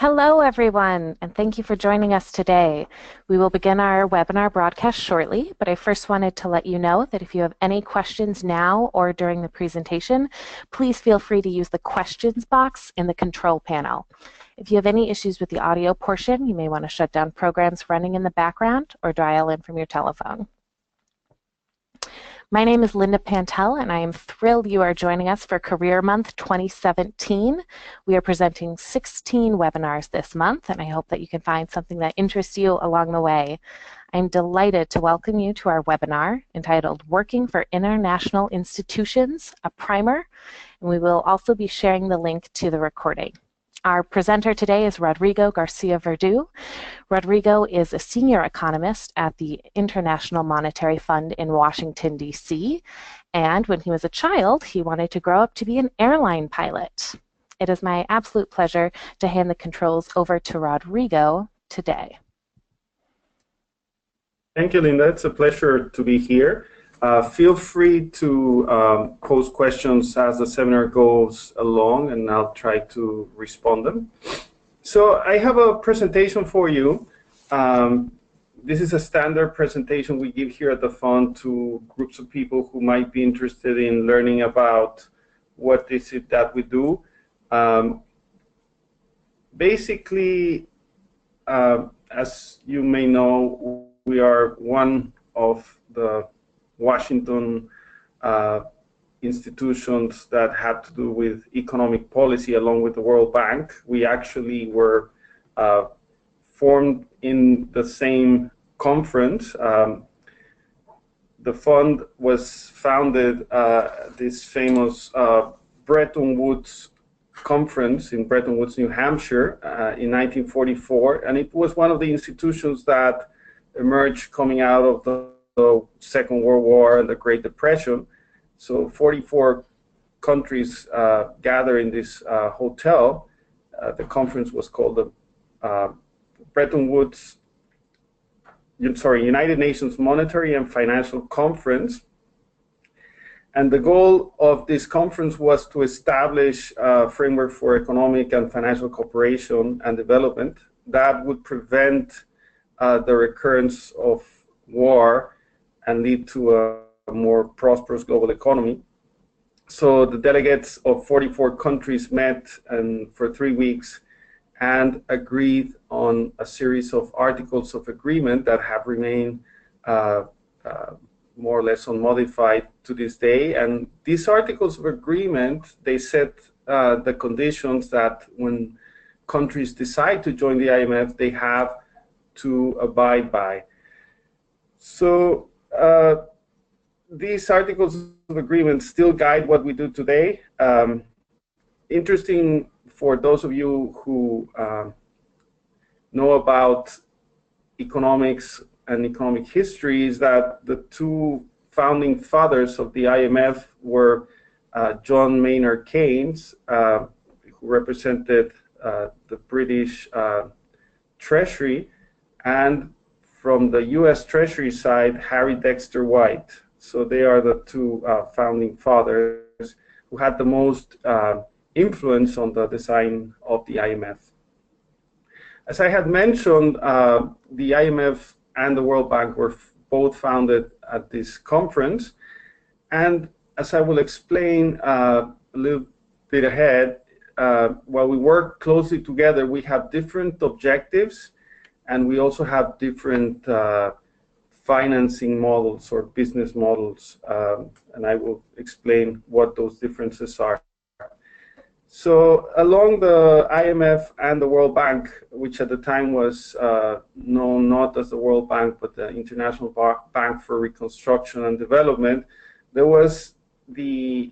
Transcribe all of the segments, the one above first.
Hello, everyone, and thank you for joining us today. We will begin our webinar broadcast shortly, but I first wanted to let you know that if you have any questions now or during the presentation, please feel free to use the questions box in the control panel. If you have any issues with the audio portion, you may want to shut down programs running in the background or dial in from your telephone. My name is Linda Pantel, and I am thrilled you are joining us for Career Month 2017. We are presenting 16 webinars this month, and I hope that you can find something that interests you along the way. I'm delighted to welcome you to our webinar entitled Working for International Institutions, a Primer, and we will also be sharing the link to the recording. Our presenter today is Rodrigo Garcia-Verdu. Rodrigo is a senior economist at the International Monetary Fund in Washington, D.C., and when he was a child, he wanted to grow up to be an airline pilot. It is my absolute pleasure to hand the controls over to Rodrigo today. Thank you, Linda. It's a pleasure to be here. Feel free to pose questions as the seminar goes along, and I'll try to respond them. So I have a presentation for you. This is a standard presentation we give here at the fund to groups of people who might be interested in learning about what is it that we do. Basically, as you may know, we are one of the Washington institutions that had to do with economic policy along with the World Bank. We actually were formed in the same conference. The fund was founded this famous Bretton Woods conference in Bretton Woods, New Hampshire in 1944, and it was one of the institutions that emerged coming out of the Second World War and the Great Depression. So 44 countries gather in this hotel. The conference was called the Bretton Woods, United Nations Monetary and Financial Conference. And the goal of this conference was to establish a framework for economic and financial cooperation and development that would prevent the recurrence of war and lead to a more prosperous global economy. So the delegates of 44 countries met for 3 weeks and agreed on a series of articles of agreement that have remained more or less unmodified to this day. And these articles of agreement, they set the conditions that when countries decide to join the IMF, they have to abide by. So these articles of agreement still guide what we do today. Interesting for those of you who know about economics and economic history is that the two founding fathers of the IMF were John Maynard Keynes, who represented the British Treasury, and from the U.S. Treasury side, Harry Dexter White. So they are the two founding fathers who had the most influence on the design of the IMF. As I had mentioned, the IMF and the World Bank were both founded at this conference. And as I will explain a little bit ahead, while we work closely together, we have different objectives, and we also have different financing models or business models, and I will explain what those differences are. So along the IMF and the World Bank, which at the time was known not as the World Bank, but the International Bank for Reconstruction and Development, there was the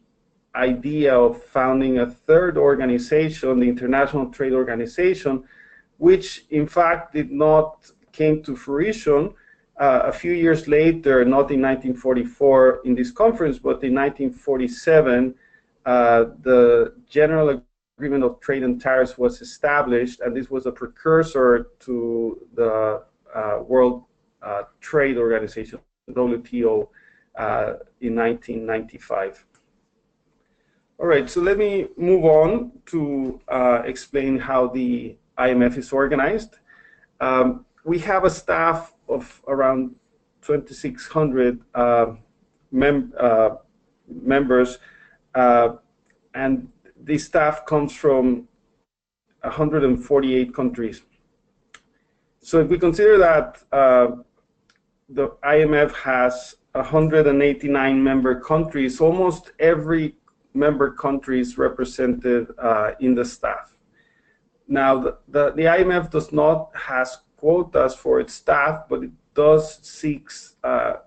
idea of founding a third organization, the International Trade Organization, which in fact did not came to fruition a few years later, not in 1944 in this conference, but in 1947, the General Agreement of Trade and Tariffs was established, and this was a precursor to the World Trade Organization, WTO, in 1995. All right, so let me move on to explain how the IMF is organized. We have a staff of around 2,600 members, and this staff comes from 148 countries. So if we consider that the IMF has 189 member countries, almost every member country is represented in the staff. Now, the IMF does not has quotas for its staff, but it does seek a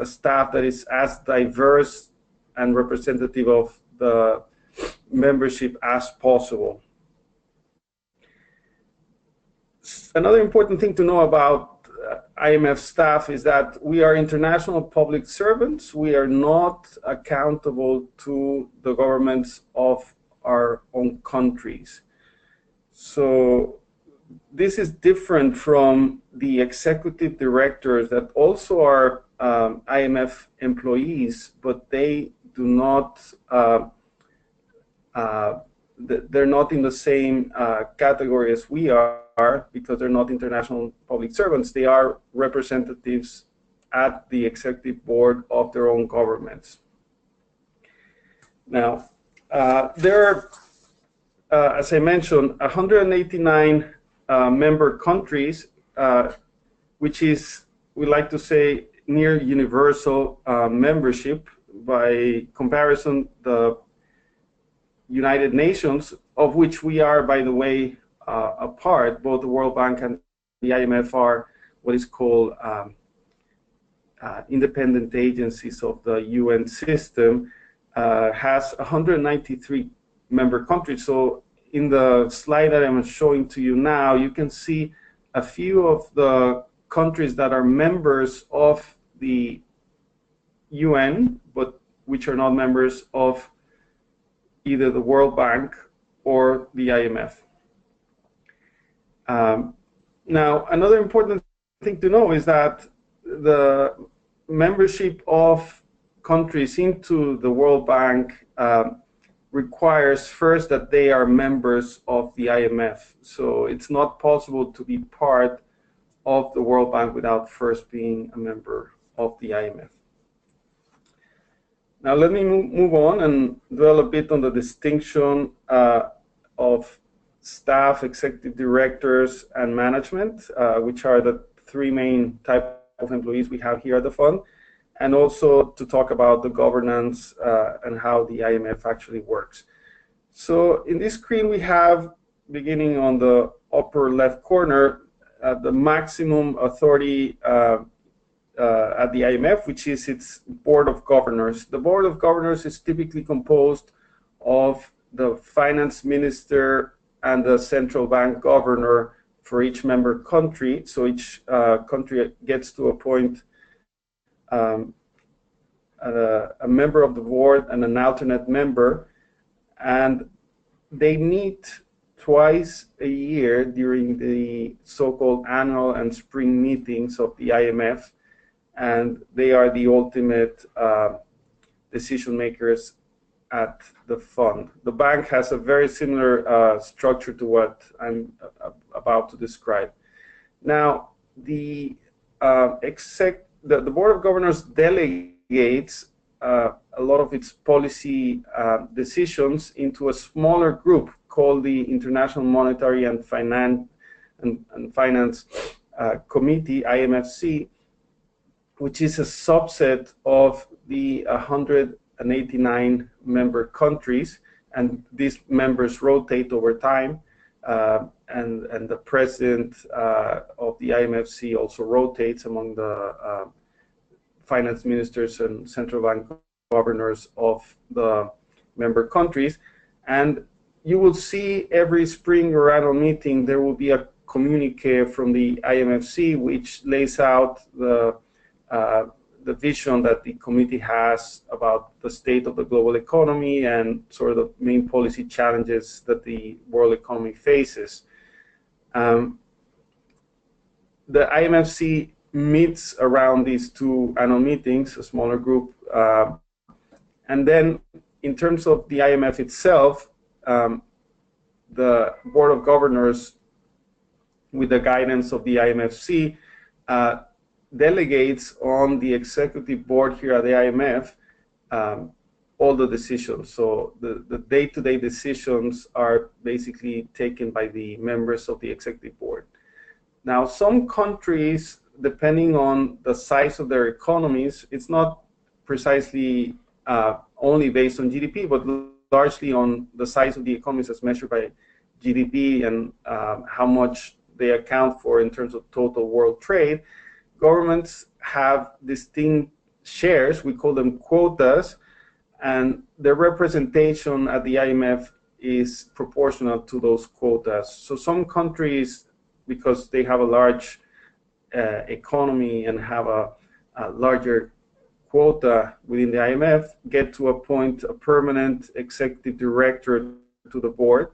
staff that is as diverse and representative of the membership as possible. Another important thing to know about IMF staff is that we are international public servants. We are not accountable to the governments of our own countries. So this is different from the executive directors that also are IMF employees, but they do not, they're not in the same category as we are, because they're not international public servants. They are representatives at the executive board of their own governments. Now, there are, as I mentioned, 189 member countries, which is, we like to say, near universal membership. By comparison, the United Nations, of which we are, by the way, a part, both the World Bank and the IMF are what is called independent agencies of the UN system, has 193 member countries. So in the slide that I'm showing to you now, you can see a few of the countries that are members of the UN, but which are not members of either the World Bank or the IMF. Now, another important thing to know is that the membership of countries into the World Bank requires first that they are members of the IMF. So it's not possible to be part of the World Bank without first being a member of the IMF. Now let me move on and dwell a bit on the distinction of staff, executive directors, and management, which are the three main types of employees we have here at the fund, and also to talk about the governance and how the IMF actually works. So in this screen we have, beginning on the upper left corner, the maximum authority at the IMF, which is its board of governors. The board of governors is typically composed of the finance minister and the central bank governor for each member country. So each country gets to appoint a member of the board and an alternate member, and they meet twice a year during the so-called annual and spring meetings of the IMF, and they are the ultimate decision makers at the fund. The bank has a very similar structure to what I'm about to describe. Now, the board of governors delegates a lot of its policy decisions into a smaller group called the International Monetary and Finance Committee, IMFC, which is a subset of the 189 member countries, and these members rotate over time, and the president of the IMFC also rotates among the finance ministers and central bank governors of the member countries. And you will see every spring or annual meeting there will be a communique from the IMFC which lays out the vision that the committee has about the state of the global economy and sort of the main policy challenges that the world economy faces. The IMFC meets around these two annual meetings, a smaller group, and then in terms of the IMF itself, the Board of Governors, with the guidance of the IMFC, delegates on the executive board here at the IMF all the decisions. So the day-to-day decisions are basically taken by the members of the executive board. Now, some countries, depending on the size of their economies, it's not precisely only based on GDP, but largely on the size of the economies as measured by GDP and how much they account for in terms of total world trade. Governments have distinct shares, we call them quotas, and their representation at the IMF is proportional to those quotas. So some countries, because they have a large economy and have a larger quota within the IMF, get to appoint a permanent executive director to the board.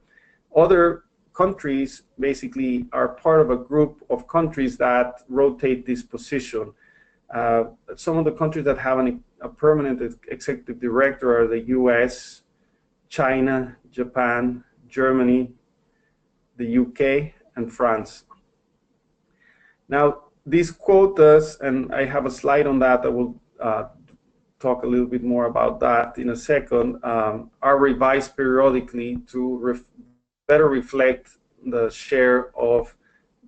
Other countries basically are part of a group of countries that rotate this position. Some of the countries that have a permanent executive director are the US, China, Japan, Germany, the UK, and France. Now, these quotas, and I have a slide on that, I will talk a little bit more about that in a second, are revised periodically to better reflect the share of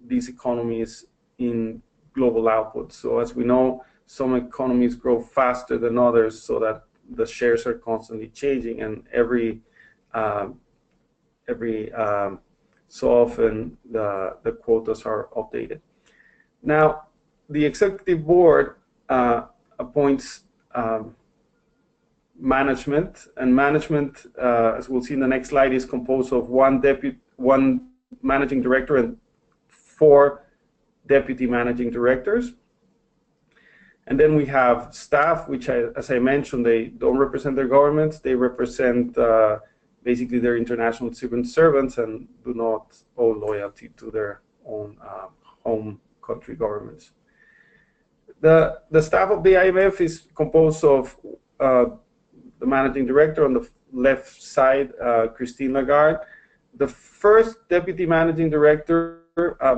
these economies in global output. So as we know, some economies grow faster than others, so that the shares are constantly changing, and every so often the quotas are updated. Now, the executive board appoints management, and management, as we'll see in the next slide, is composed of one managing director and 4 deputy managing directors. And then we have staff, which, as I mentioned, they don't represent their governments. They represent basically their international civil servants and do not owe loyalty to their own home country governments. The staff of the IMF is composed of the managing director on the left side, Christine Lagarde. The first deputy managing director,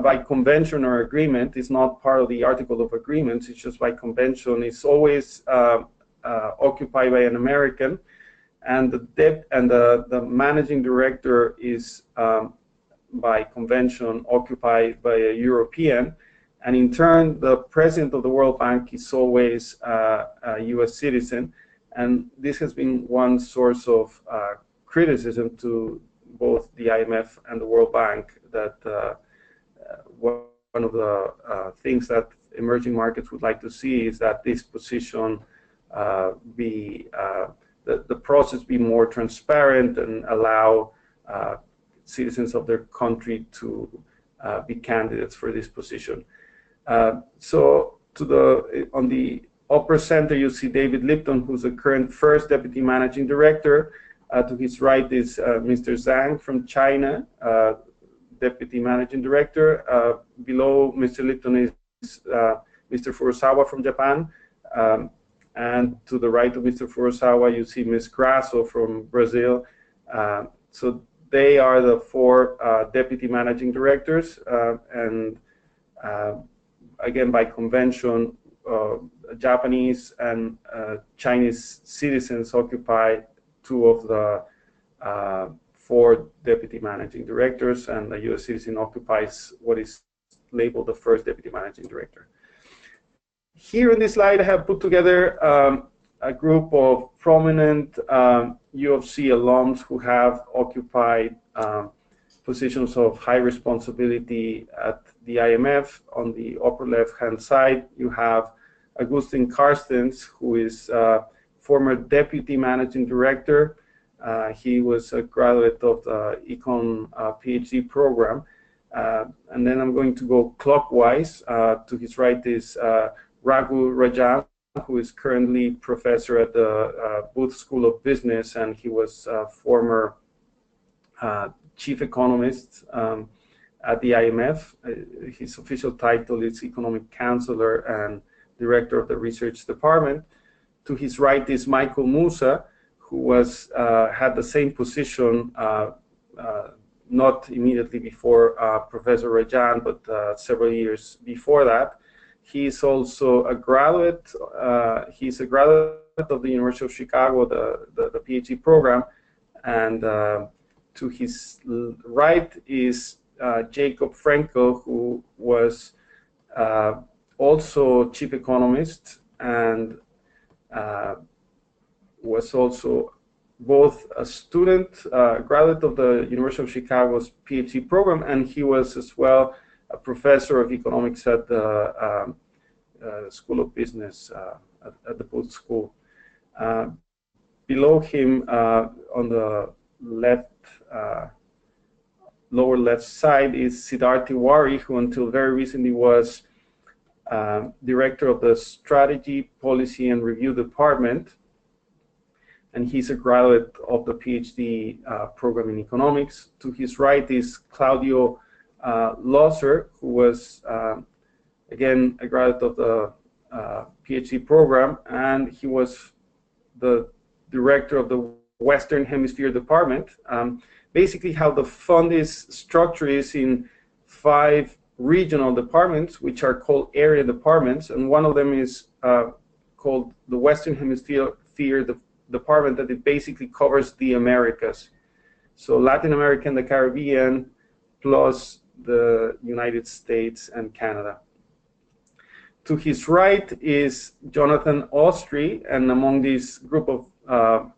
by convention or agreement, is not part of the article of agreements, it's just by convention. It's always occupied by an American, and the managing director is by convention occupied by a European, and in turn the president of the World Bank is always a US citizen, and this has been one source of criticism to both the IMF and the World Bank, that one of the things that emerging markets would like to see is that this position the process be more transparent and allow citizens of their country to be candidates for this position. So on the upper center, you see David Lipton, who's the current first deputy managing director. To his right is Mr. Zhang from China, deputy managing director. Below Mr. Lipton is Mr. Furusawa from Japan. And to the right of Mr. Furusawa, you see Ms. Grasso from Brazil. So they are the 4 deputy managing directors. And again, by convention, Japanese and Chinese citizens occupy 2 of the 4 deputy managing directors, and the US citizen occupies what is labeled the first deputy managing director. Here in this slide, I have put together a group of prominent U of C alums who have occupied positions of high responsibility at the IMF. On the upper left-hand side, you have Agustin Carstens, who is former deputy managing director. He was a graduate of the Econ PhD program. And then I'm going to go clockwise. To his right is Raghu Rajan, who is currently professor at the Booth School of Business, and he was former chief economist at the IMF. His official title is economic counselor and director of the research department. To his right is Michael Musa, who was had the same position not immediately before Professor Rajan, but several years before that. He's also a graduate. He's a graduate of the University of Chicago, the PhD program, and to his right is Jacob Frenkel, who was also chief economist and was also both a student, graduate of the University of Chicago's PhD program, and he was as well a professor of economics at the School of Business at the Booth School. Below him, on the left, lower left side, is Siddharth Tiwari, who until very recently was director of the Strategy, Policy, and Review Department, and he's a graduate of the PhD program in economics. To his right is Claudio Loser, who was again a graduate of the PhD program, and he was the director of the Western Hemisphere Department. Basically, how the fund is structured is in 5 regional departments, which are called area departments, and one of them is called the Western Hemisphere Department, that it basically covers the Americas. So Latin America and the Caribbean, plus the United States and Canada. To his right is Jonathan Austri, and among this group of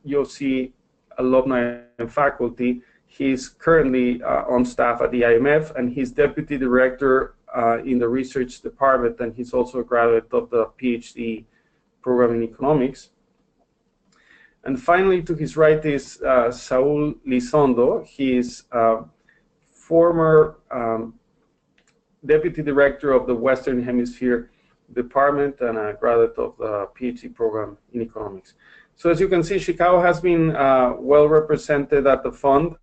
UC alumni and faculty, he's currently on staff at the IMF, and he's deputy director in the research department, and he's also a graduate of the PhD program in economics. And finally, to his right is Saul Lizondo. He is former deputy director of the Western Hemisphere Department and a graduate of the PhD program in economics. So as you can see, Chicago has been well represented at the fund.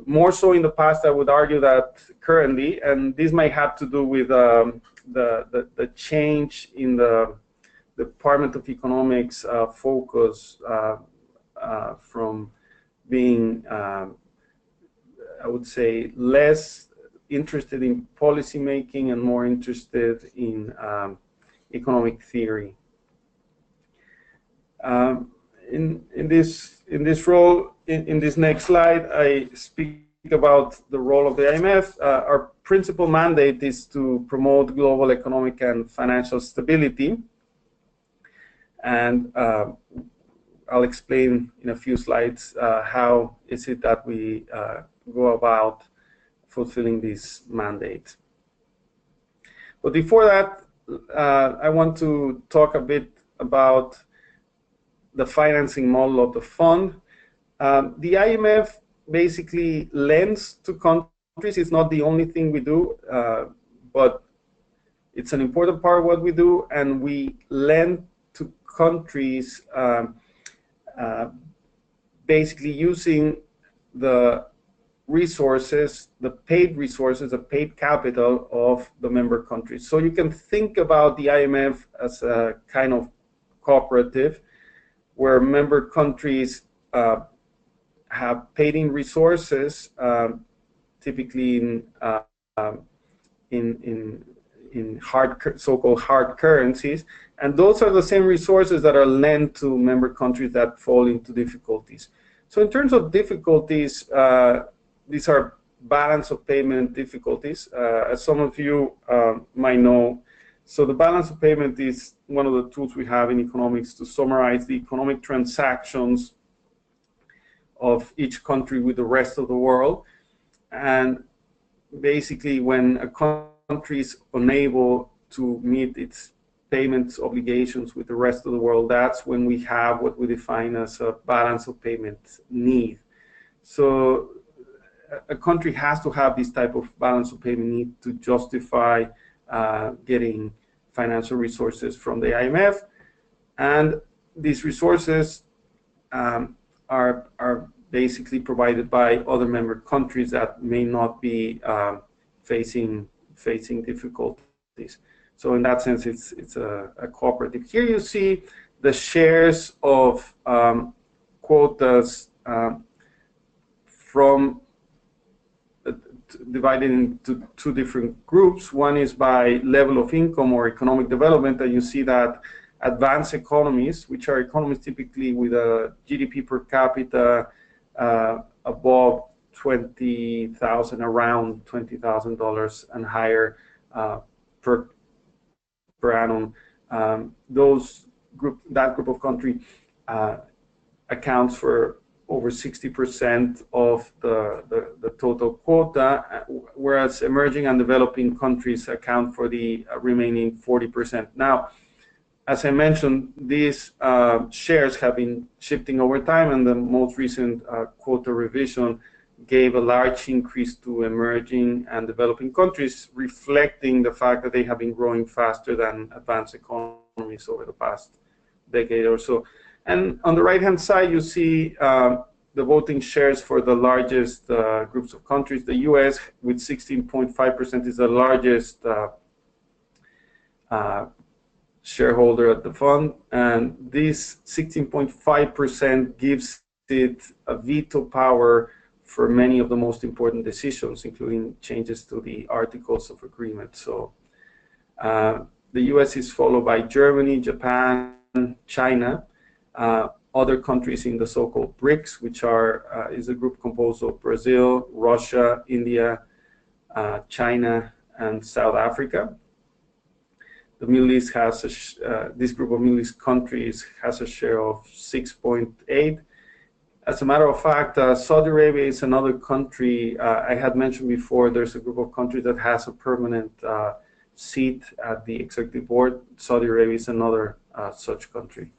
More so in the past, I would argue, that currently, and this might have to do with the change in the Department of Economics focus from being, I would say, less interested in policy making and more interested in economic theory. In this role, in this next slide, I speak about the role of the IMF. Our principal mandate is to promote global economic and financial stability. And I'll explain in a few slides how is it that we go about fulfilling this mandate. But before that, I want to talk a bit about the financing model of the fund. The IMF basically lends to countries. It's not the only thing we do, but it's an important part of what we do, and we lend to countries basically using the resources, the paid resources, the paid capital of the member countries. So you can think about the IMF as a kind of cooperative where member countries have paid-in resources, typically in so-called hard currencies, and those are the same resources that are lent to member countries that fall into difficulties. So in terms of difficulties, these are balance of payment difficulties, as some of you might know. So the balance of payment is one of the tools we have in economics to summarize the economic transactions of each country with the rest of the world. And basically, when a country is unable to meet its payments obligations with the rest of the world, that's when we have what we define as a balance of payment need. So a country has to have this type of balance of payment need to justify getting financial resources from the IMF, and these resources are basically provided by other member countries that may not be facing difficulties. So in that sense, it's a cooperative. Here you see the shares of quotas from divided into two different groups. One is by level of income or economic development, and you see that advanced economies, which are economies typically with a GDP per capita above 20,000, around $20,000 and higher per annum. That group of country accounts for over 60% of the total quota, whereas emerging and developing countries account for the remaining 40%. Now, as I mentioned, these shares have been shifting over time, and the most recent quota revision gave a large increase to emerging and developing countries, reflecting the fact that they have been growing faster than advanced economies over the past decade or so. And on the right-hand side, you see the voting shares for the largest groups of countries. The U.S. with 16.5% is the largest shareholder at the fund, and this 16.5% gives it a veto power for many of the most important decisions, including changes to the Articles of Agreement. So the U.S. is followed by Germany, Japan, China, other countries in the so-called BRICS, which is a group composed of Brazil, Russia, India, China, and South Africa. The Middle East has this group of Middle East countries has a share of 6.8. As a matter of fact, Saudi Arabia is another country. I had mentioned before, there's a group of countries that has a permanent seat at the executive board. Saudi Arabia is another such country.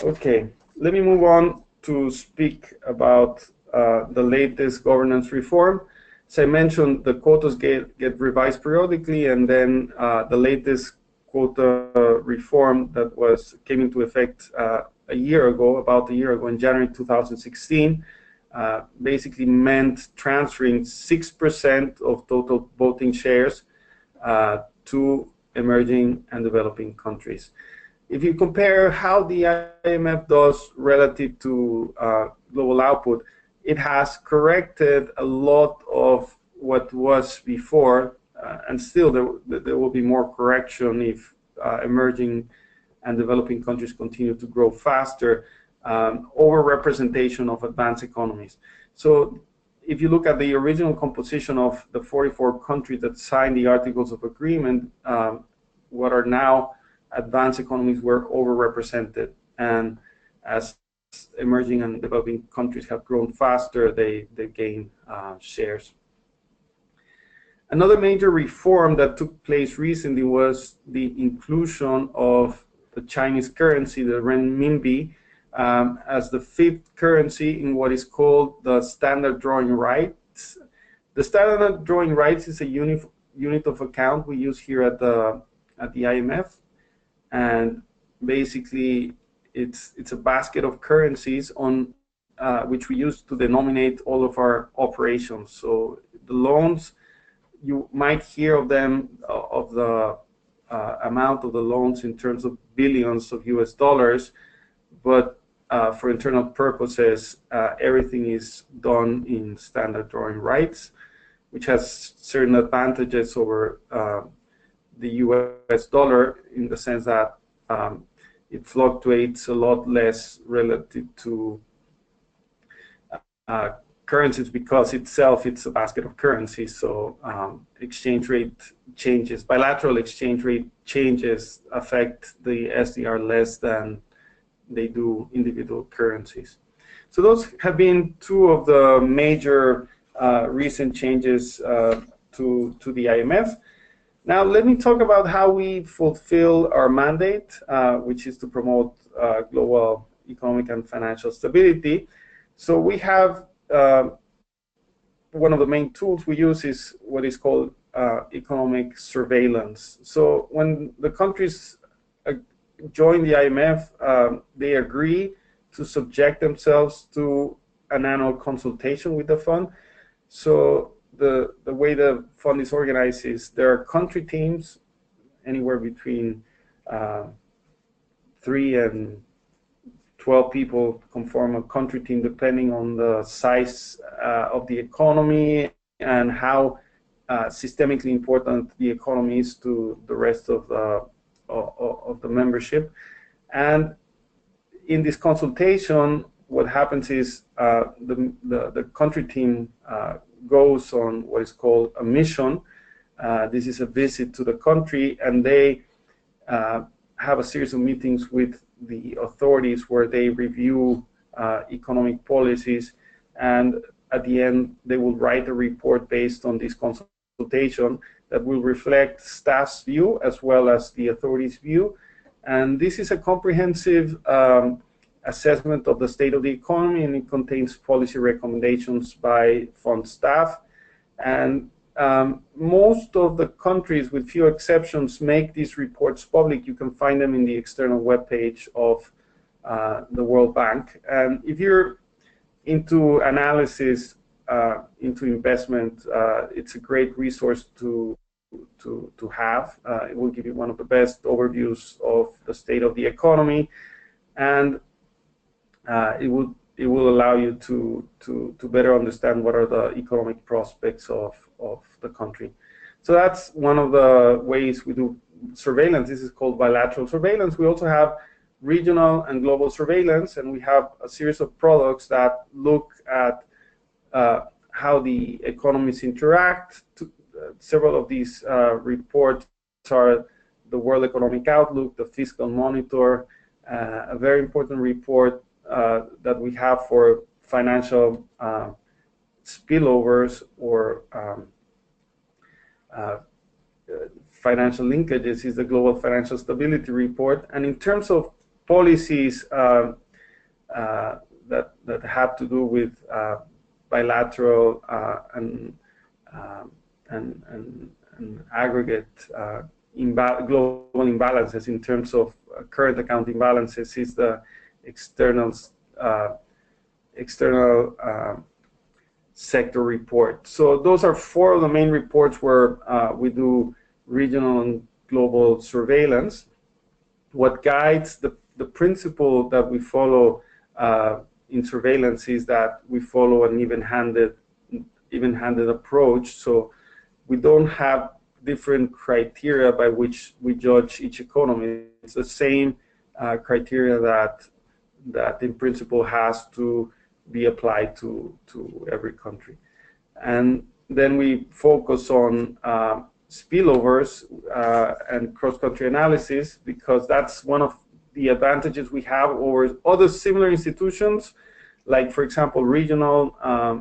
Okay, let me move on to speak about the latest governance reform. As I mentioned, the quotas get revised periodically, and then the latest quota reform that came into effect about a year ago in January 2016, basically meant transferring 6% of total voting shares to emerging and developing countries. If you compare how the IMF does relative to global output, it has corrected a lot of what was before, and still there will be more correction if emerging and developing countries continue to grow faster, over-representation of advanced economies. So if you look at the original composition of the 44 countries that signed the Articles of Agreement, what are now advanced economies were over-represented. And as emerging and developing countries have grown faster, they gain shares. Another major reform that took place recently was the inclusion of the Chinese currency, the renminbi, as the fifth currency in what is called the standard drawing rights. The standard drawing rights is a unit of account we use here at the IMF, and basically it's a basket of currencies on which we use to denominate all of our operations. So the loans, you might hear of them, of the amount of the loans in terms of billions of US dollars, but for internal purposes, everything is done in standard drawing rights, which has certain advantages over the US dollar in the sense that it fluctuates a lot less relative to currencies because itself it's a basket of currencies. So exchange rate changes, bilateral exchange rate changes affect the SDR less than they do individual currencies. So those have been two of the major recent changes to the IMF. Now let me talk about how we fulfill our mandate, which is to promote global economic and financial stability. So we have one of the main tools we use is what is called economic surveillance. So when the countries join the IMF, they agree to subject themselves to an annual consultation with the fund. So the way the fund is organized is there are country teams, anywhere between 3 and 12 people conform a country team depending on the size of the economy and how systemically important the economy is to the rest of the membership. And in this consultation, what happens is the country team goes on what is called a mission. This is a visit to the country, and they have a series of meetings with the authorities where they review economic policies, and at the end they will write a report based on this consultation that will reflect staff's view as well as the authorities' view. And this is a comprehensive assessment of the state of the economy, and it contains policy recommendations by fund staff. And most of the countries, with few exceptions, make these reports public. You can find them in the external webpage of the World Bank. And if you're into analysis, into investment, it's a great resource to have. It will give you one of the best overviews of the state of the economy, and it will allow you to better understand what are the economic prospects of the country. So that's one of the ways we do surveillance. This is called bilateral surveillance. We also have regional and global surveillance, and we have a series of products that look at how the economies interact. Several of these reports are the World Economic Outlook, the Fiscal Monitor, a very important report that we have for financial spillovers or financial linkages is the Global Financial Stability Report. And in terms of policies that have to do with bilateral and aggregate global imbalances in terms of current account imbalances is the external sector report. So those are four of the main reports where we do regional and global surveillance. What guides the principle that we follow in surveillance is that we follow an even-handed approach. So we don't have different criteria by which we judge each economy. It's the same criteria that in principle has to be applied to every country. And then we focus on spillovers and cross-country analysis, because that's one of the advantages we have over other similar institutions, like, for example, regional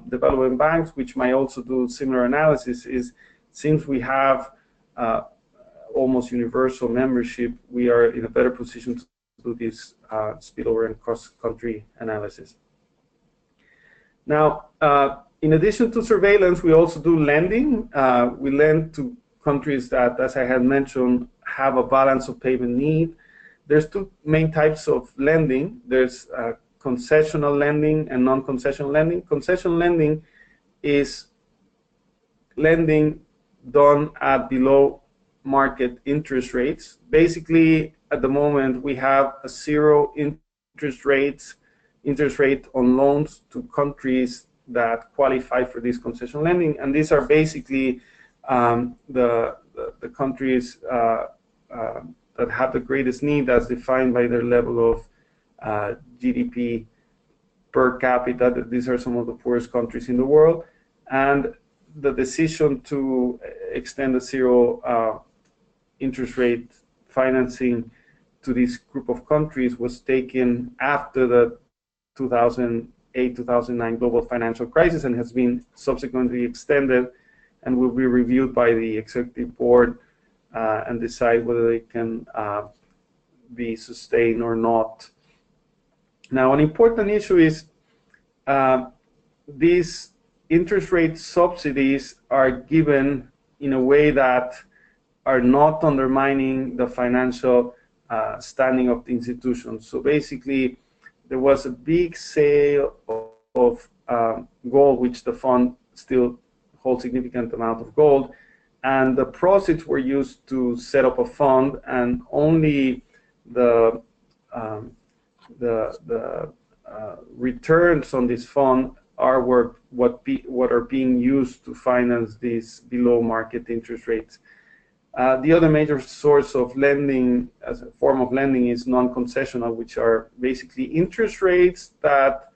development banks, which might also do similar analysis. Is since we have almost universal membership, we are in a better position to do this spillover and cross-country analysis. Now, in addition to surveillance, we also do lending. We lend to countries that, as I had mentioned, have a balance of payment need. There's two main types of lending. There's concessional lending and non-concessional lending. Concessional lending is lending done at below market interest rates. Basically, at the moment, we have a zero interest rate on loans to countries that qualify for this concessional lending, and these are basically the countries that have the greatest need, as defined by their level of GDP per capita. These are some of the poorest countries in the world, and the decision to extend a zero interest rate financing to this group of countries was taken after the 2008-2009 global financial crisis, and has been subsequently extended and will be reviewed by the executive board and decide whether they can be sustained or not. Now, an important issue is these interest rate subsidies are given in a way that are not undermining the financial standing of the institution. So basically, there was a big sale of gold, which the fund still holds significant amount of gold, and the proceeds were used to set up a fund, and only the returns on this fund are what are being used to finance these below market interest rates. The other major source of lending as a form of lending is non-concessional, which are basically interest rates that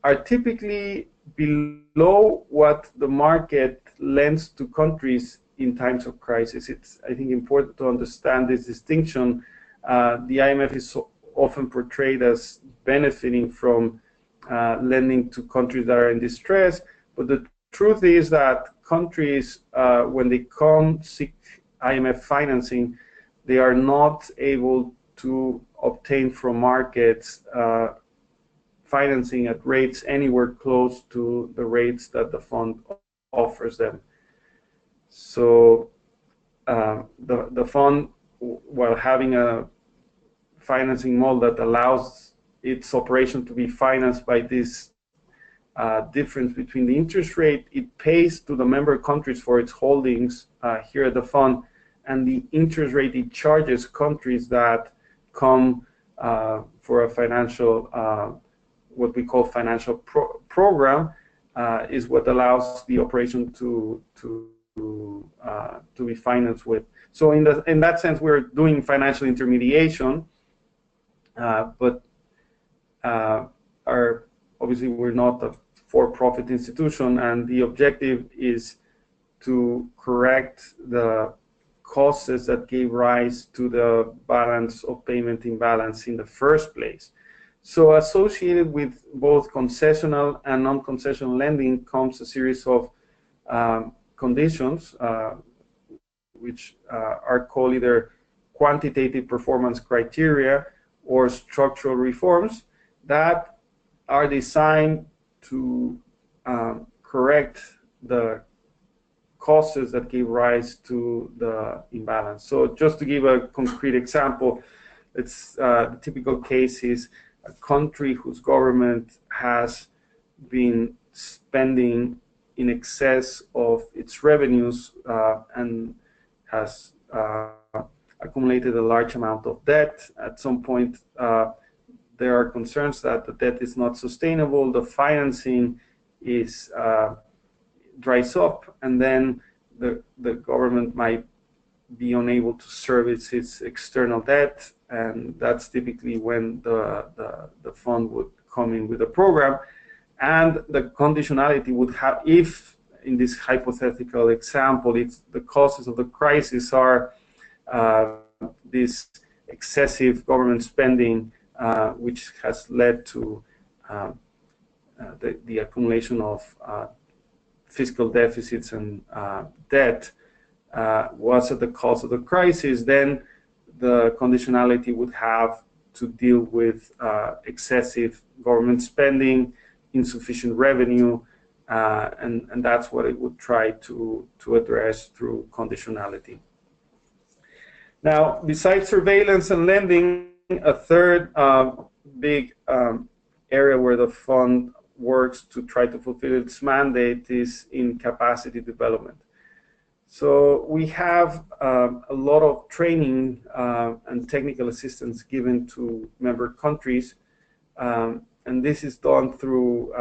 are typically below what the market lends to countries in times of crisis. It's, I think, important to understand this distinction. The IMF is often portrayed as benefiting from lending to countries that are in distress, but the truth is that countries, when they come seek IMF financing, they are not able to obtain from markets financing at rates anywhere close to the rates that the fund offers them. So the fund, while having a financing model that allows its operation to be financed by this difference between the interest rate it pays to the member countries for its holdings here at the fund and the interest rate it charges countries that come for a financial, what we call financial program, is what allows the operation to be financed with. So in that sense, we're doing financial intermediation, but obviously we're not a for-profit institution, and the objective is to correct the causes that gave rise to the balance of payment imbalance in the first place. So associated with both concessional and non-concessional lending comes a series of conditions, which are called either quantitative performance criteria or structural reforms that are designed to correct the causes that gave rise to the imbalance. So just to give a concrete example, it's the typical case is a country whose government has been spending in excess of its revenues and has accumulated a large amount of debt. At some point, there are concerns that the debt is not sustainable, the financing is dries up, and then the government might be unable to service its external debt, and that's typically when the fund would come in with a program. And the conditionality would have, if in this hypothetical example, if the causes of the crisis are this excessive government spending, which has led to the accumulation of fiscal deficits and debt, was at the cause of the crisis, then the conditionality would have to deal with excessive government spending, insufficient revenue, and that's what it would try to address through conditionality. Now, besides surveillance and lending, a third big area where the fund works to try to fulfill its mandate is in capacity development. So we have a lot of training and technical assistance given to member countries, and this is done through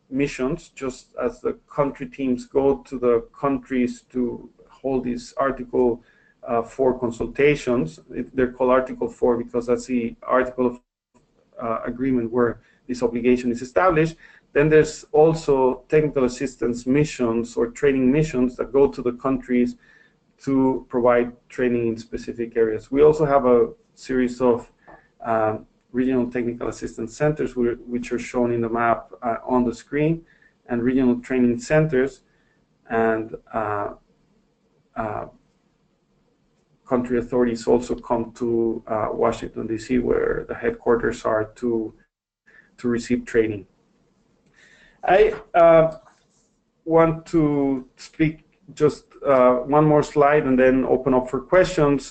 missions, just as the country teams go to the countries to hold these Article 4 consultations. They're called Article 4 because that's the article of agreement where this obligation is established. Then there's also technical assistance missions or training missions that go to the countries to provide training in specific areas. We also have a series of regional technical assistance centers, which are shown in the map on the screen, and regional training centers, and country authorities also come to Washington, D.C., where the headquarters are to receive training. I want to speak just one more slide and then open up for questions.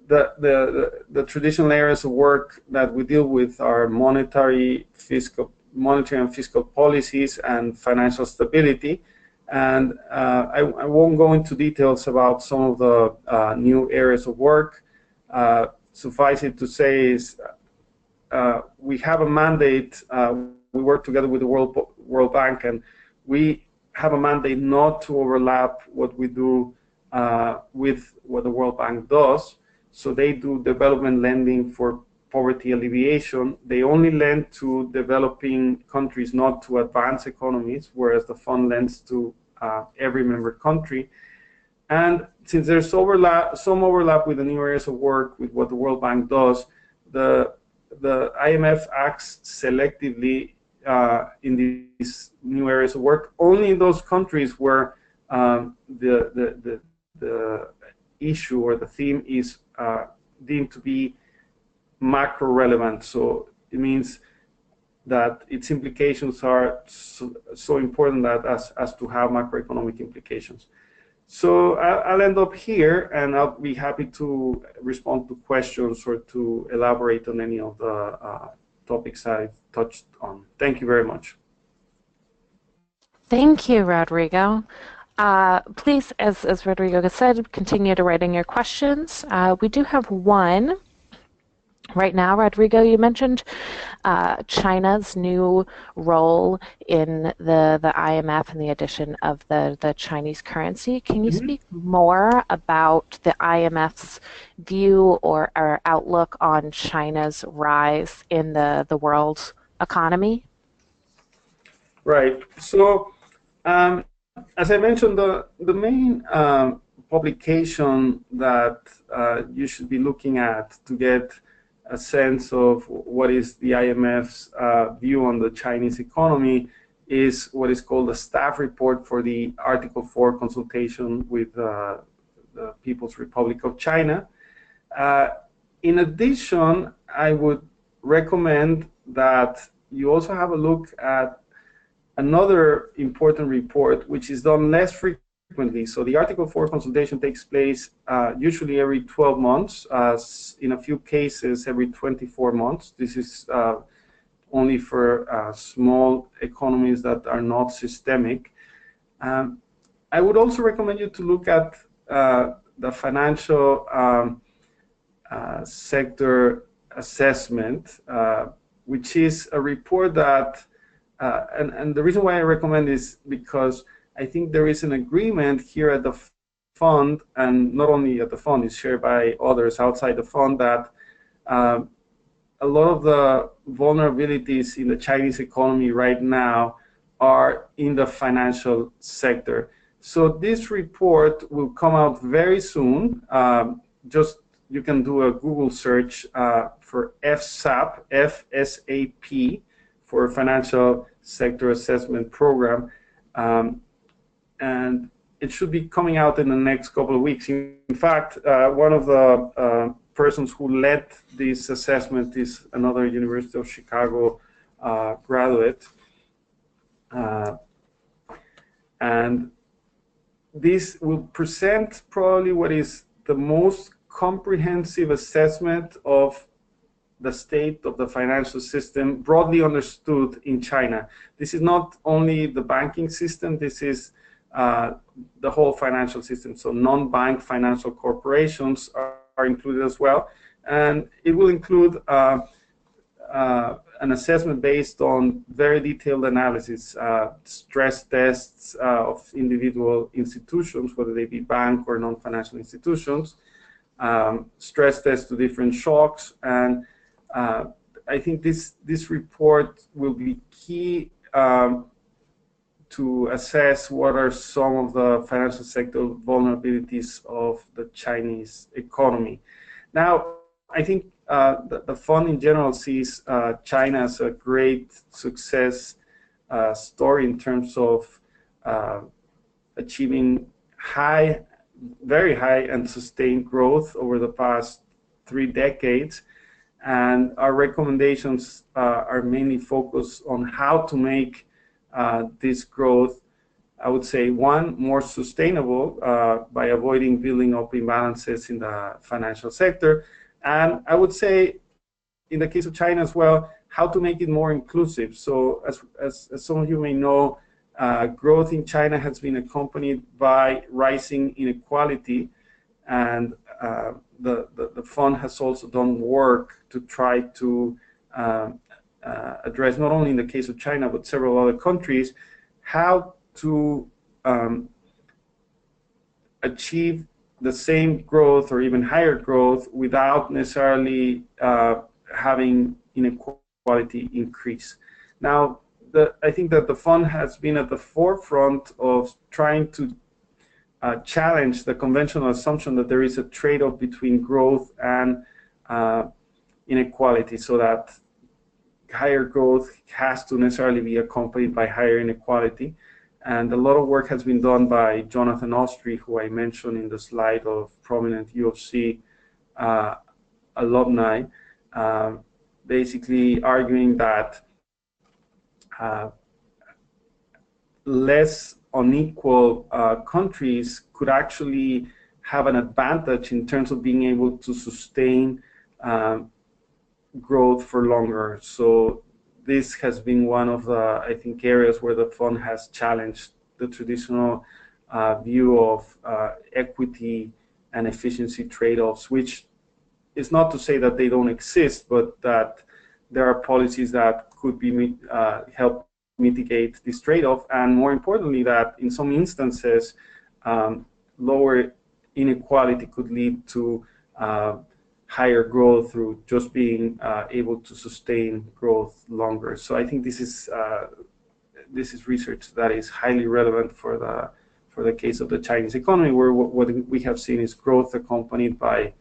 The traditional areas of work that we deal with are monetary and fiscal policies and financial stability. And I won't go into details about some of the new areas of work. Suffice it to say is we have a mandate. We work together with the World Bank, and we have a mandate not to overlap what we do with what the World Bank does. So they do development lending for poverty alleviation. They only lend to developing countries, not to advanced economies, whereas the fund lends to every member country. And since there's some overlap with the new areas of work with what the World Bank does, the IMF acts selectively in these new areas of work only in those countries where the issue or the theme is deemed to be macro relevant. So it means that its implications are so important that as to have macroeconomic implications. So I'll end up here, and I'll be happy to respond to questions or to elaborate on any of the topics I've touched on. Thank you very much. Thank you, Rodrigo. Please, as Rodrigo said, continue to write in your questions. We do have one right now. Rodrigo, you mentioned China's new role in the IMF and the addition of the Chinese currency. Can you speak more about the IMF's view or outlook on China's rise in the world economy? Right. So, as I mentioned, the main publication that you should be looking at to get a sense of what is the IMF's view on the Chinese economy is what is called a staff report for the Article 4 consultation with the People's Republic of China. In addition, I would recommend that you also have a look at another important report, which is done less frequently. So the Article 4 consultation takes place usually every 12 months, in a few cases every 24 months. This is only for small economies that are not systemic. I would also recommend you to look at the financial sector assessment, which is a report that and the reason why I recommend is because I think there is an agreement here at the fund, and not only at the fund, it's shared by others outside the fund, that a lot of the vulnerabilities in the Chinese economy right now are in the financial sector. So this report will come out very soon. Just you can do a Google search for FSAP, FSAP, for Financial Sector Assessment Program, and it should be coming out in the next couple of weeks. In fact, one of the persons who led this assessment is another University of Chicago graduate, and this will present probably what is the most comprehensive assessment of the state of the financial system broadly understood in China. This is not only the banking system, this is the whole financial system. So non-bank financial corporations are included as well. And it will include an assessment based on very detailed analysis, stress tests of individual institutions, whether they be bank or non-financial institutions, stress tests to different shocks, and I think this report will be key to assess what are some of the financial sector vulnerabilities of the Chinese economy. Now, I think the fund in general sees China as a great success story in terms of achieving very high and sustained growth over the past 3 decades. And our recommendations are mainly focused on how to make this growth, I would say, one, more sustainable by avoiding building up imbalances in the financial sector. And I would say, in the case of China as well, how to make it more inclusive. So as some of you may know, growth in China has been accompanied by rising inequality, and the fund has also done work to try to address, not only in the case of China, but several other countries, how to achieve the same growth or even higher growth without necessarily having inequality increase. Now, I think that the fund has been at the forefront of trying to challenge the conventional assumption that there is a trade-off between growth and inequality, so that higher growth has to necessarily be accompanied by higher inequality. And a lot of work has been done by Jonathan Ostry, who I mentioned in the slide, of prominent U of C alumni, basically arguing that less unequal countries could actually have an advantage in terms of being able to sustain growth for longer. So this has been one of the, I think, areas where the fund has challenged the traditional view of equity and efficiency trade-offs, which is not to say that they don't exist, but that there are policies that could be help mitigate this trade-off, and more importantly, that in some instances, lower inequality could lead to higher growth through just being able to sustain growth longer. So I think this is research that is highly relevant for the case of the Chinese economy, where what we have seen is growth accompanied by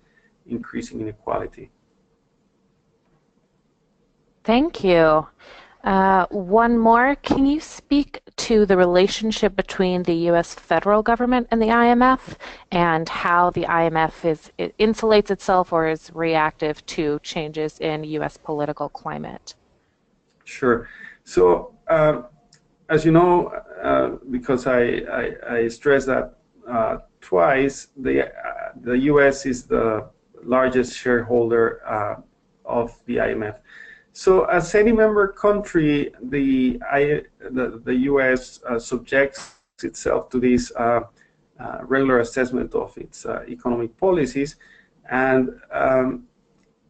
increasing inequality. Thank you. One more. Can you speak to the relationship between the U.S. federal government and the IMF, and how the IMF it insulates itself or is reactive to changes in U.S. political climate? Sure. So, as you know, because I stressed that twice, the U.S. is the largest shareholder of the IMF. So, as any member country, the U.S. subjects itself to this regular assessment of its economic policies, and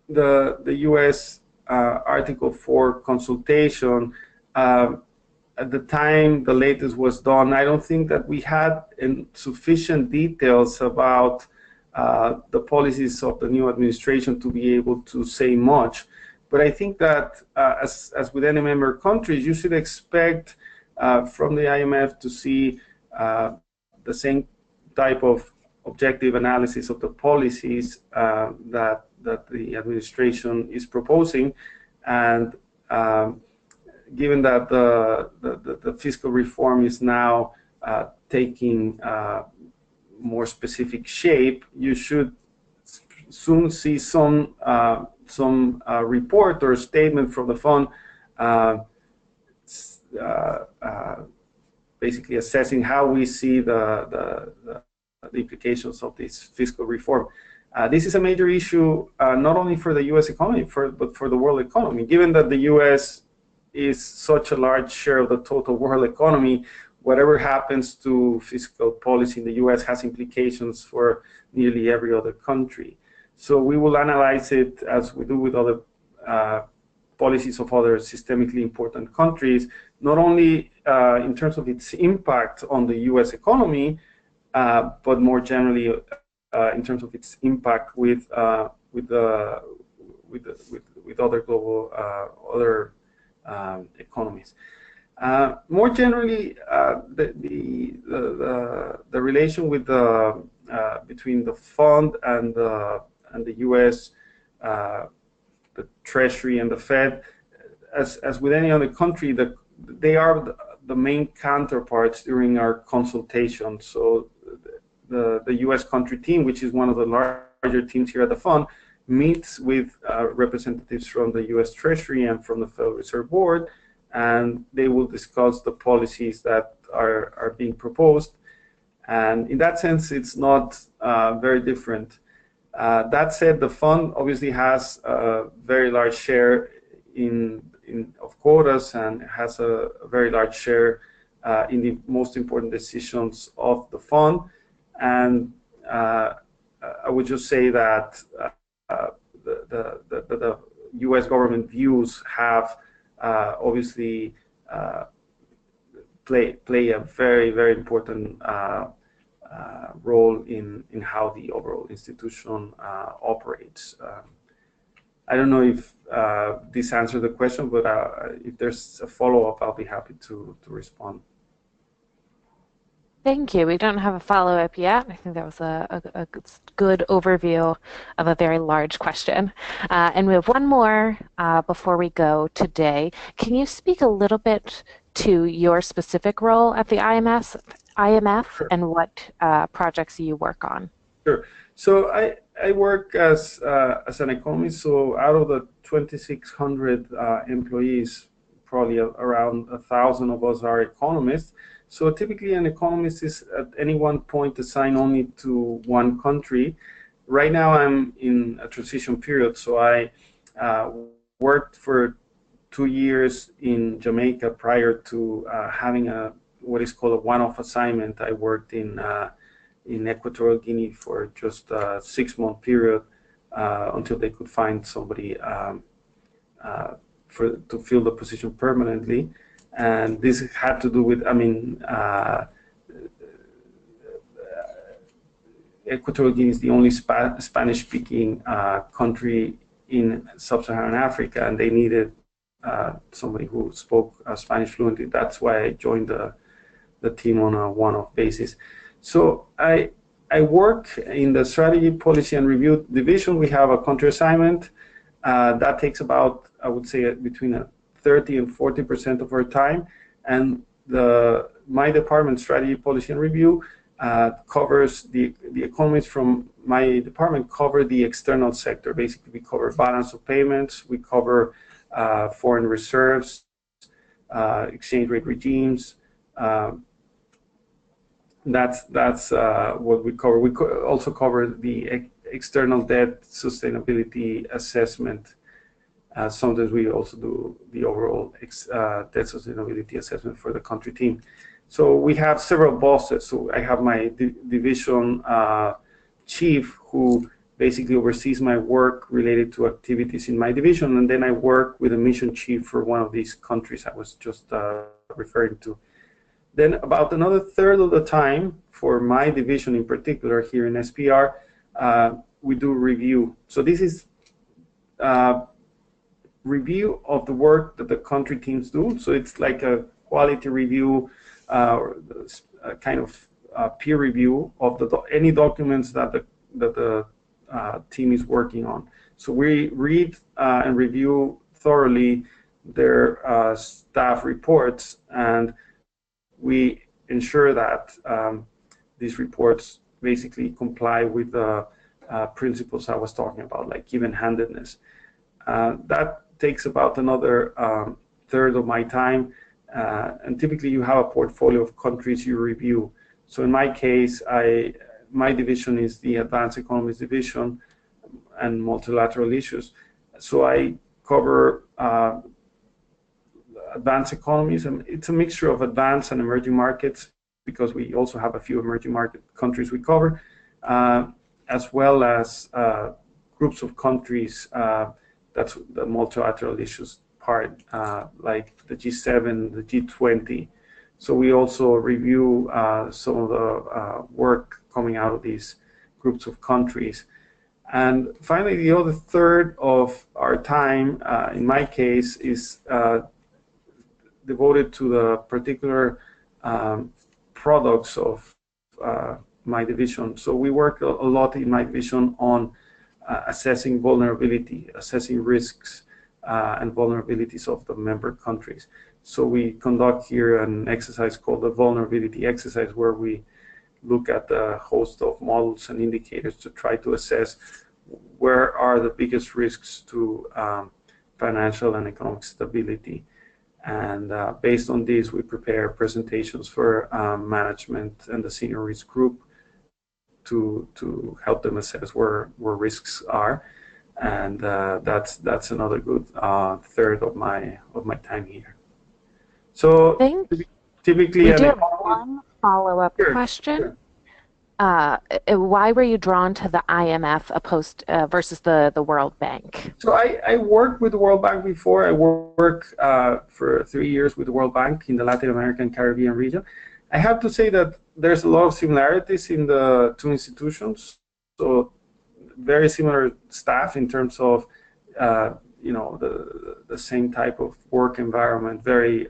the U.S. Article 4 consultation, at the time the latest was done, I don't think that we had sufficient details about the policies of the new administration to be able to say much. But I think that, as with any member countries, you should expect from the IMF to see the same type of objective analysis of the policies that the administration is proposing. And given that the fiscal reform is now taking more specific shape, you should soon see some report or statement from the fund basically assessing how we see the implications of this fiscal reform. This is a major issue not only for the U.S. economy, but for the world economy. Given that the U.S. is such a large share of the total world economy, whatever happens to fiscal policy in the U.S. has implications for nearly every other country. So we will analyze it as we do with other policies of other systemically important countries, not only in terms of its impact on the U.S. economy, but more generally in terms of its impact with other global economies. More generally, the relation with between the fund and the U.S., the Treasury and the Fed, as with any other country, they are the main counterparts during our consultation. So the U.S. country team, which is one of the larger teams here at the fund, meets with representatives from the U.S. Treasury and from the Federal Reserve Board, and they will discuss the policies that are being proposed. And in that sense, it's not very different. That said, the fund obviously has a very large share of quotas and has a very large share in the most important decisions of the fund. And I would just say that the U.S. government views have obviously play a very important role in how the overall institution operates. I don't know if this answered the question, but if there's a follow-up, I'll be happy to respond. Thank you. We don't have a follow-up yet. I think that was a good overview of a very large question. And we have one more before we go today. Can you speak a little bit to your specific role at the IMF Sure. and what projects you work on? Sure. So I work as an economist. So out of the 2,600 employees, probably around 1,000 of us are economists. So typically an economist is at any one point assigned only to one country. Right now I'm in a transition period, so I worked for 2 years in Jamaica prior to having what is called a one-off assignment. I worked in Equatorial Guinea for just a 6-month period until they could find somebody to fill the position permanently. And this had to do with, Equatorial Guinea is the only Spanish-speaking country in sub-Saharan Africa, and they needed somebody who spoke Spanish fluently. That's why I joined the team on a one-off basis. So I work in the Strategy, Policy, and Review division. We have a country assignment that takes about, I would say, between 30 and 40% of our time, and my department, Strategy, Policy, and Review, covers the economists from my department cover the external sector. Basically, we cover balance of payments, we cover foreign reserves, exchange rate regimes. That's what we cover. We also cover the external debt sustainability assessment. Sometimes we also do the overall debt sustainability assessment for the country team. So we have several bosses. So I have my division chief who basically oversees my work related to activities in my division, and then I work with a mission chief for one of these countries I was just referring to. Then about another third of the time for my division in particular here in SPR, we do review. So this is review of the work that the country teams do. So it's like a quality review, or a kind of peer review of any documents that the team is working on. So we read and review thoroughly their staff reports, and we ensure that these reports basically comply with the principles I was talking about, like even-handedness. That takes about another third of my time, and typically you have a portfolio of countries you review. So in my case, my division is the Advanced Economies division and multilateral issues. So I cover advanced economies, and it's a mixture of advanced and emerging markets, because we also have a few emerging market countries we cover, as well as groups of countries. That's the multilateral issues part, like the G7, the G20. So we also review some of the work coming out of these groups of countries. And finally, the other third of our time, in my case, is devoted to the particular products of my division. So we work a lot in my division on assessing vulnerability, assessing risks and vulnerabilities of the member countries. So we conduct here an exercise called the vulnerability exercise, where we look at a host of models and indicators to try to assess where are the biggest risks to financial and economic stability. And based on this, we prepare presentations for management and the senior risk group to help them assess where risks are. And that's another good third of my time here. So typically, we do have one follow-up question. Sure. Why were you drawn to the IMF opposed versus the World Bank? So I worked with the World Bank before. I worked for 3 years with the World Bank in the Latin American Caribbean region. I have to say that there's a lot of similarities in the two institutions. So very similar staff in terms of the same type of work environment, very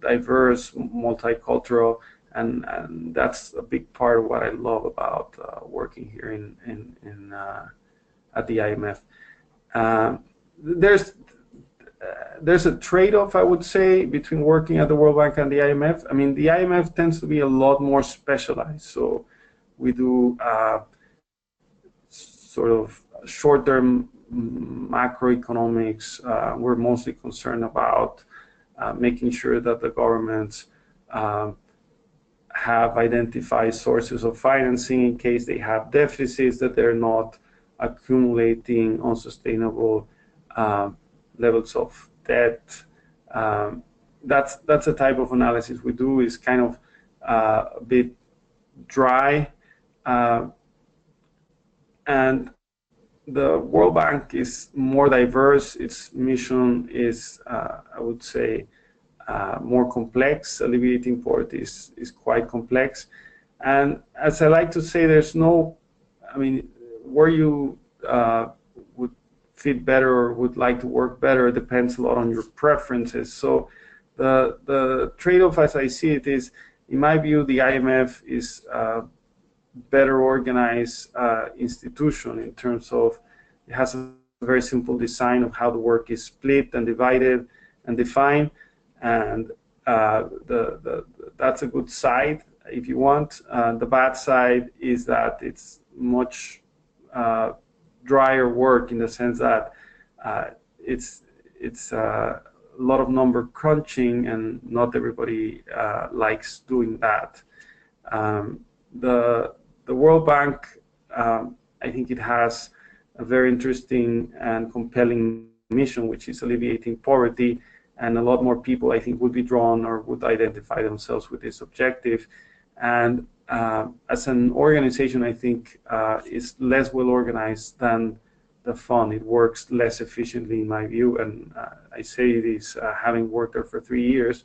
diverse, multicultural, and that's a big part of what I love about working here in at the IMF. There's there's a trade-off, I would say, between working at the World Bank and the IMF. I mean, the IMF tends to be a lot more specialized. So we do sort of short-term macroeconomics. We're mostly concerned about making sure that the governments have identified sources of financing in case they have deficits, that they're not accumulating unsustainable levels of debt. That's the type of analysis we do. Is kind of a bit dry, and the World Bank is more diverse. Its mission is, I would say, more complex. Alleviating poverty is quite complex, and as I like to say, there's no, I mean, where you would fit better or would like to work better depends a lot on your preferences. So the trade-off, as I see it, is, in my view, the IMF is a better organized institution in terms of it has a very simple design of how the work is split and divided and defined, and that's a good side if you want. The bad side is that it's much drier work, in the sense that it's a lot of number crunching, and not everybody likes doing that. The World Bank, I think it has a very interesting and compelling mission, which is alleviating poverty, and a lot more people, I think, would be drawn or would identify themselves with this objective. And as an organization, I think is less well organized than the fund. It works less efficiently, in my view, and I say this having worked there for 3 years.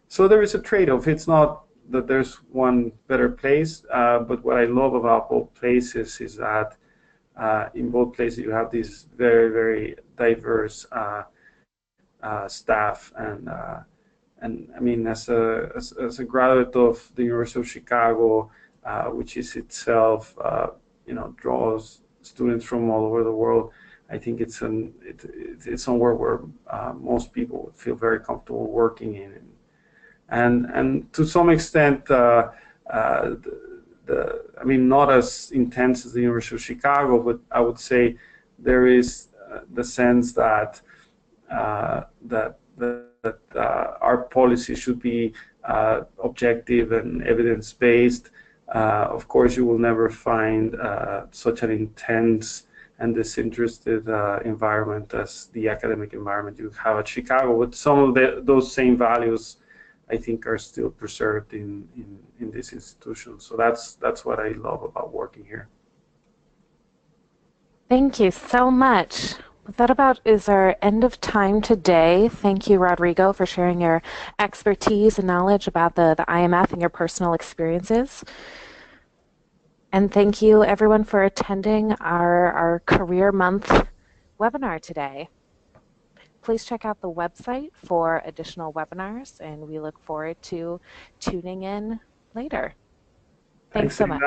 So there is a trade-off. It's not that there's one better place, but what I love about both places is that in both places you have this very, very diverse staff, and I mean, as a graduate of the University of Chicago, which is itself draws students from all over the world, I think it's somewhere where most people would feel very comfortable working in, and to some extent, I mean, not as intense as the University of Chicago, but I would say there is the sense that our policy should be objective and evidence-based. Of course, you will never find such an intense and disinterested environment as the academic environment you have at Chicago, but some of those same values, I think, are still preserved in this institution. So that's what I love about working here. Thank you so much. That about is our end of time today. Thank you, Rodrigo, for sharing your expertise and knowledge about the IMF and your personal experiences. And thank you, everyone, for attending our Career Month webinar today. Please check out the website for additional webinars, and we look forward to tuning in later. Thanks so much.